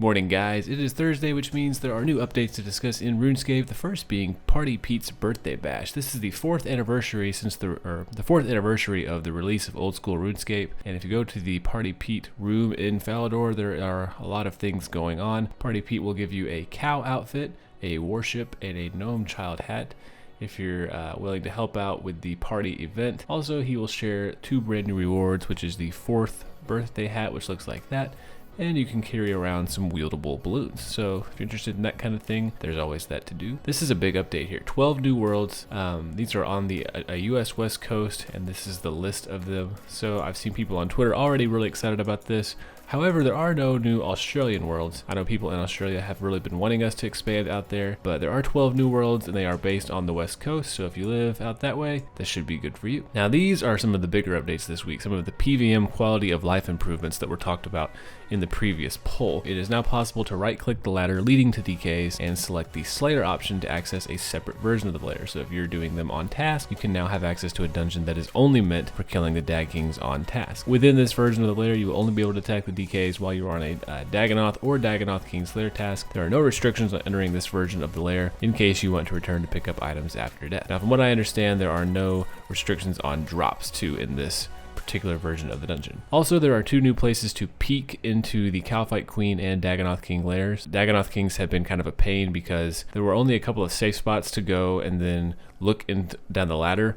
Morning guys, it is Thursday, which means there are new updates to discuss in RuneScape, the first being Party Pete's birthday bash. This is the fourth anniversary of the release of old school RuneScape, and if you go to the Party Pete room in Falador, there are a lot of things going on. Party Pete will give you a cow outfit, a warship, and a gnome child hat if you're willing to help out with the party event. Also, he will share 2 brand new rewards, which is the 4th birthday hat, which looks like that, and you can carry around some wieldable balloons. So if you're interested in that kind of thing, there's always that to do. This is a big update here. 12 new worlds. These are on the US West Coast, and this is the list of them. So I've seen people on Twitter already really excited about this. However, there are no new Australian worlds. I know people in Australia have really been wanting us to expand out there, but there are 12 new worlds and they are based on the West Coast, so if you live out that way, this should be good for you. Now, these are some of the bigger updates this week, some of the PVM quality of life improvements that were talked about in the previous poll. It is now possible to right-click the ladder leading to DKs and select the Slayer option to access a separate version of the ladder. So if you're doing them on task, you can now have access to a dungeon that is only meant for killing the Dag Kings on task. Within this version of the ladder, you will only be able to attack the DKs while you're on a Dagannoth or Dagannoth King Slayer task. There are no restrictions on entering this version of the lair in case you want to return to pick up items after death. Now, from what I understand, there are no restrictions on drops too in this particular version of the dungeon. Also, there are 2 new places to peek into the Cowfight Queen and Dagannoth King lairs. Dagannoth Kings have been kind of a pain because there were only a couple of safe spots to go and then look down the ladder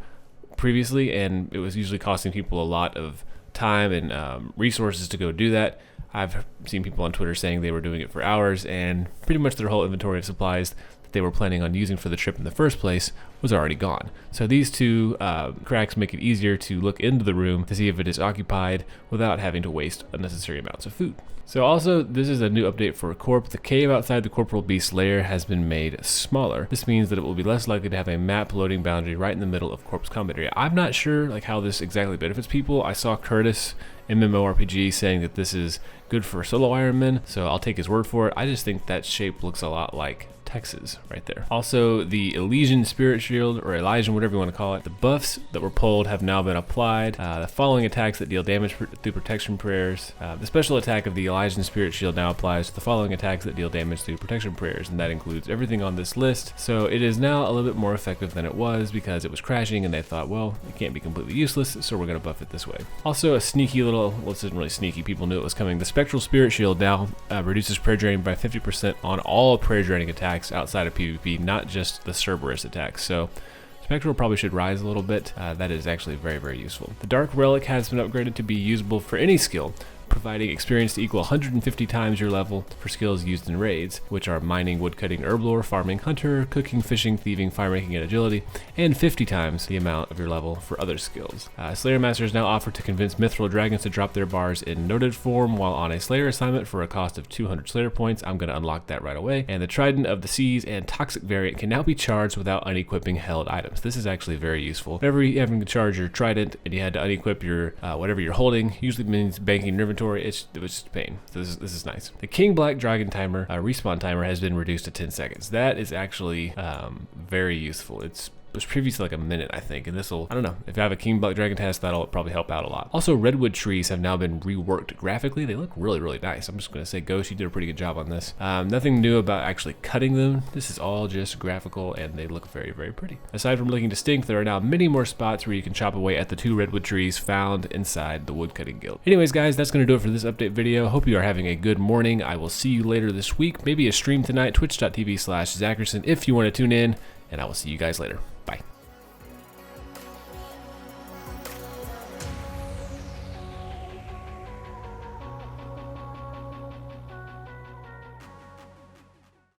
previously, and it was usually costing people a lot of time and resources to go do that. I've seen people on Twitter saying they were doing it for hours, and pretty much their whole inventory of supplies that they were planning on using for the trip in the first place was already gone. So these 2 cracks make it easier to look into the room to see if it is occupied without having to waste unnecessary amounts of food. So also, this is a new update for Corp. The cave outside the Corporal Beast lair has been made smaller. This means that it will be less likely to have a map loading boundary right in the middle of Corp's combat area. I'm not sure how this exactly benefits people. I saw Curtis MMORPG saying that this is good for solo Ironmen, so I'll take his word for it. I just think that shape looks a lot like Texas right there. Also, the Elysian Spirit Shield, or Elysian, whatever you want to call it, the buffs that were pulled have now been applied. The following attacks that deal damage through protection prayers. The special attack of the Elysian Spirit Shield now applies to the following attacks that deal damage through protection prayers, and that includes everything on this list. So it is now a little bit more effective than it was because it was crashing and they thought, well, it can't be completely useless, so we're going to buff it this way. Also, a sneaky little, well, this isn't really sneaky, people knew it was coming. The Spectral Spirit Shield now reduces prayer draining by 50% on all prayer draining attacks outside of PvP, not just the Cerberus attacks. So Spectral probably should rise a little bit. That is actually very, very useful. The Dark Relic has been upgraded to be usable for any skill, providing experience to equal 150 times your level for skills used in raids, which are mining, woodcutting, herblore, farming, hunter, cooking, fishing, thieving, firemaking, and agility, and 50 times the amount of your level for other skills. Slayer Masters now offer to convince Mithril Dragons to drop their bars in noted form while on a Slayer assignment for a cost of 200 Slayer points. I'm going to unlock that right away. And the Trident of the Seas and Toxic variant can now be charged without unequipping held items. This is actually very useful. Whenever you're having to charge your Trident and you had to unequip your whatever you're holding, usually means banking your inventory. It was just a pain. This is nice. The King Black Dragon timer, respawn timer, has been reduced to 10 seconds. That is actually very useful. It was previously like a minute, I think, and this will, I don't know, if I have a King Black Dragon task, that'll probably help out a lot. Also, redwood trees have now been reworked graphically. They look really, really nice. I'm just going to say, Ghost, you did a pretty good job on this. Nothing new about actually cutting them. This is all just graphical, and they look very, very pretty. Aside from looking distinct, there are now many more spots where you can chop away at the 2 redwood trees found inside the woodcutting guild. Anyways, guys, that's going to do it for this update video. Hope you are having a good morning. I will see you later this week. Maybe a stream tonight, twitch.tv/Zackerson if you want to tune in, and I will see you guys later.